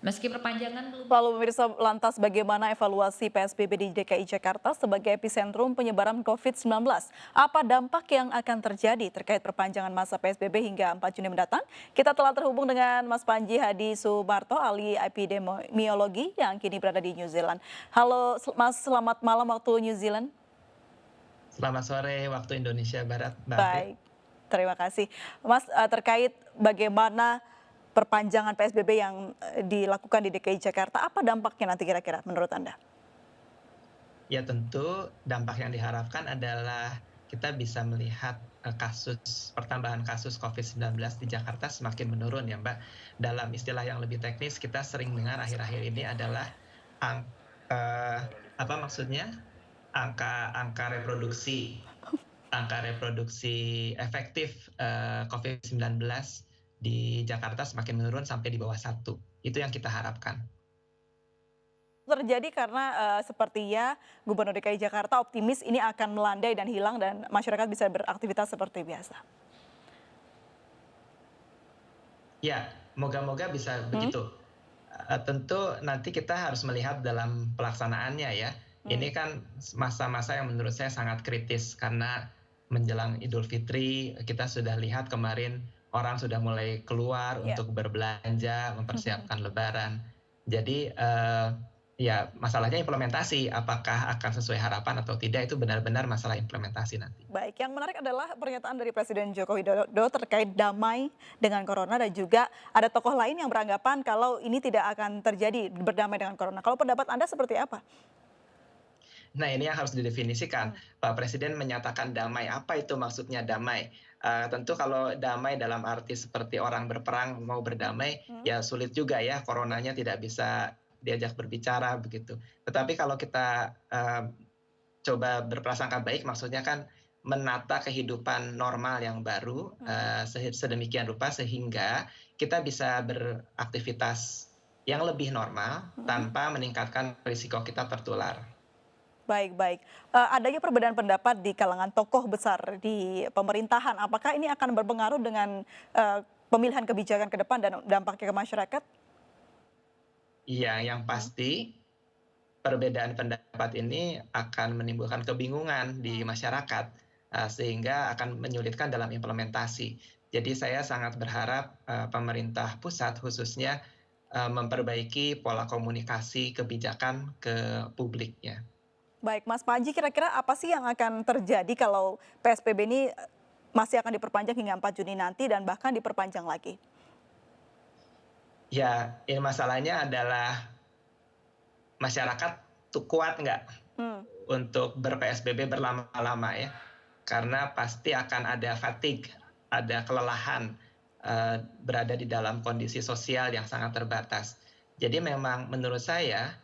Meski perpanjangan belum. Lalu pemirsa, lantas bagaimana evaluasi PSBB di DKI Jakarta sebagai epicentrum penyebaran COVID-19? Apa dampak yang akan terjadi terkait perpanjangan masa PSBB hingga 4 Juni mendatang? Kita telah terhubung dengan Mas Panji Hadi Sumarto, ahli epidemiologi yang kini berada di New Zealand. Halo Mas, selamat malam waktu New Zealand. Selamat sore waktu Indonesia Barat, Mbak Apit. Baik, terima kasih. Mas, terkait bagaimana perpanjangan PSBB yang dilakukan di DKI Jakarta, apa dampaknya nanti kira-kira menurut Anda? Ya tentu dampak yang diharapkan adalah kita bisa melihat pertambahan kasus COVID-19 di Jakarta semakin menurun ya Mbak. Dalam istilah yang lebih teknis kita sering dengar akhir-akhir ini adalah apa maksudnya? Angka reproduksi efektif COVID-19 di Jakarta semakin menurun sampai di bawah 1. Itu yang kita harapkan. Terjadi karena sepertinya Gubernur DKI Jakarta optimis ini akan melandai dan hilang dan masyarakat bisa beraktivitas seperti biasa. Ya, moga-moga bisa begitu. Tentu nanti kita harus melihat dalam pelaksanaannya ya. Ini kan masa-masa yang menurut saya sangat kritis karena menjelang Idul Fitri kita sudah lihat kemarin orang sudah mulai keluar Ya. untuk berbelanja, mempersiapkan Lebaran. Jadi ya masalahnya implementasi, apakah akan sesuai harapan atau tidak itu benar-benar masalah implementasi nanti. Baik, yang menarik adalah pernyataan dari Presiden Joko Widodo terkait damai dengan corona dan juga ada tokoh lain yang beranggapan kalau ini tidak akan terjadi berdamai dengan corona. Kalau pendapat Anda seperti apa? Nah ini yang harus didefinisikan. Pak Presiden menyatakan damai, apa itu maksudnya damai? Tentu kalau damai dalam arti seperti orang berperang mau berdamai, ya sulit juga ya, coronanya tidak bisa diajak berbicara begitu. Tetapi kalau kita coba berprasangka baik, maksudnya kan menata kehidupan normal yang baru sedemikian rupa sehingga kita bisa beraktivitas yang lebih normal tanpa meningkatkan risiko kita tertular. Baik, baik. Adanya perbedaan pendapat di kalangan tokoh besar di pemerintahan. Apakah ini akan berpengaruh dengan pemilihan kebijakan ke depan dan dampaknya ke masyarakat? Iya, yang pasti perbedaan pendapat ini akan menimbulkan kebingungan di masyarakat, sehingga akan menyulitkan dalam implementasi. Jadi saya sangat berharap pemerintah pusat khususnya memperbaiki pola komunikasi kebijakan ke publiknya. Baik, Mas Panji, kira-kira apa sih yang akan terjadi kalau PSBB ini masih akan diperpanjang hingga 4 Juni nanti dan bahkan diperpanjang lagi? Ya, ini masalahnya adalah masyarakat tuh kuat nggak untuk ber-PSBB berlama-lama ya. Karena pasti akan ada fatigue, ada kelelahan berada di dalam kondisi sosial yang sangat terbatas. Jadi memang menurut saya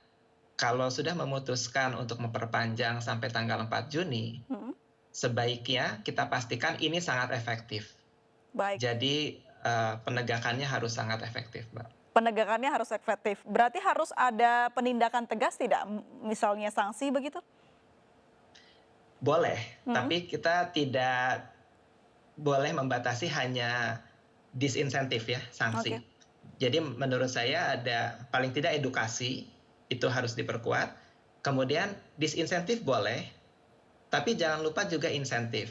kalau sudah memutuskan untuk memperpanjang sampai tanggal 4 Juni, sebaiknya kita pastikan ini sangat efektif. Baik, Jadi penegakannya harus sangat efektif, Mbak. penegakannya harus efektif. Berarti harus ada penindakan tegas tidak? Misalnya sanksi begitu? Boleh, tapi kita tidak boleh membatasi hanya disinsentif ya, sanksi. Oke. Jadi menurut saya ada paling tidak edukasi, itu harus diperkuat. Kemudian disinsentif boleh, tapi jangan lupa juga insentif.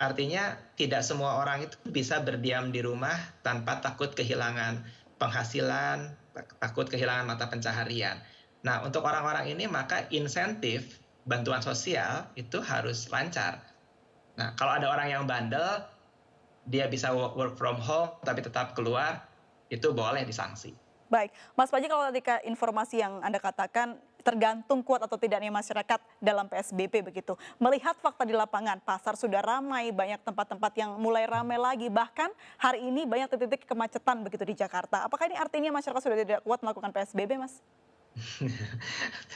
Artinya tidak semua orang itu bisa berdiam di rumah tanpa takut kehilangan penghasilan, takut kehilangan mata pencaharian. Nah, untuk orang-orang ini maka insentif bantuan sosial itu harus lancar. Nah, kalau ada orang yang bandel, dia bisa work from home tapi tetap keluar, itu boleh disanksi. Baik, Mas Panji, kalau tadi informasi yang Anda katakan tergantung kuat atau tidaknya masyarakat dalam PSBB begitu. Melihat fakta di lapangan, pasar sudah ramai, banyak tempat-tempat yang mulai ramai lagi, bahkan hari ini banyak titik-titik kemacetan begitu di Jakarta. Apakah ini artinya masyarakat sudah tidak kuat melakukan PSBB, Mas?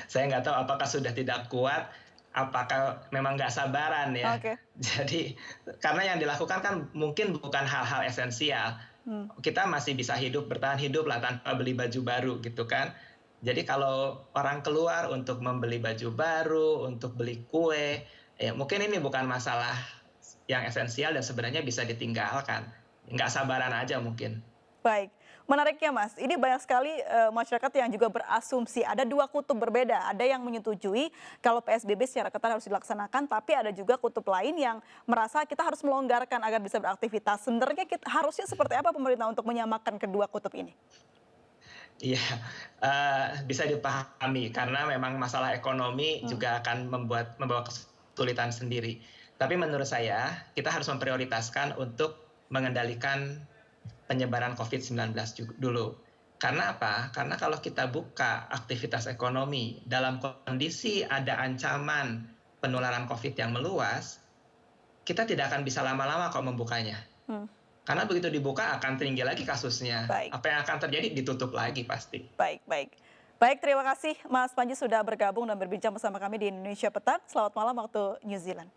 Saya nggak tahu apakah sudah tidak kuat, apakah memang nggak sabaran ya. Oke. Jadi karena yang dilakukan kan mungkin bukan hal-hal esensial. Kita masih bisa bertahan hidup lah tanpa beli baju baru gitu kan. Jadi kalau orang keluar untuk membeli baju baru, untuk beli kue, ya mungkin ini bukan masalah yang esensial dan sebenarnya bisa ditinggalkan. Nggak sabaran aja mungkin. Baik, Menariknya Mas, ini banyak sekali masyarakat yang juga berasumsi ada dua kutub berbeda. Ada yang menyetujui kalau PSBB secara ketat harus dilaksanakan, tapi ada juga kutub lain yang merasa kita harus melonggarkan agar bisa beraktivitas. Sebenarnya harusnya seperti apa pemerintah untuk menyamakan kedua kutub ini? Iya, bisa dipahami karena memang masalah ekonomi juga akan membawa kesulitan sendiri. Tapi menurut saya, kita harus memprioritaskan untuk mengendalikan penyebaran COVID-19 dulu. Karena apa? Karena kalau kita buka aktivitas ekonomi dalam kondisi ada ancaman penularan COVID yang meluas, kita tidak akan bisa lama-lama kok membukanya. Karena begitu dibuka akan tinggi lagi kasusnya. Baik. Apa yang akan terjadi ditutup lagi pasti. Baik, baik. Baik, terima kasih Mas Panji sudah bergabung dan berbincang bersama kami di Indonesia Petang. Selamat malam waktu New Zealand.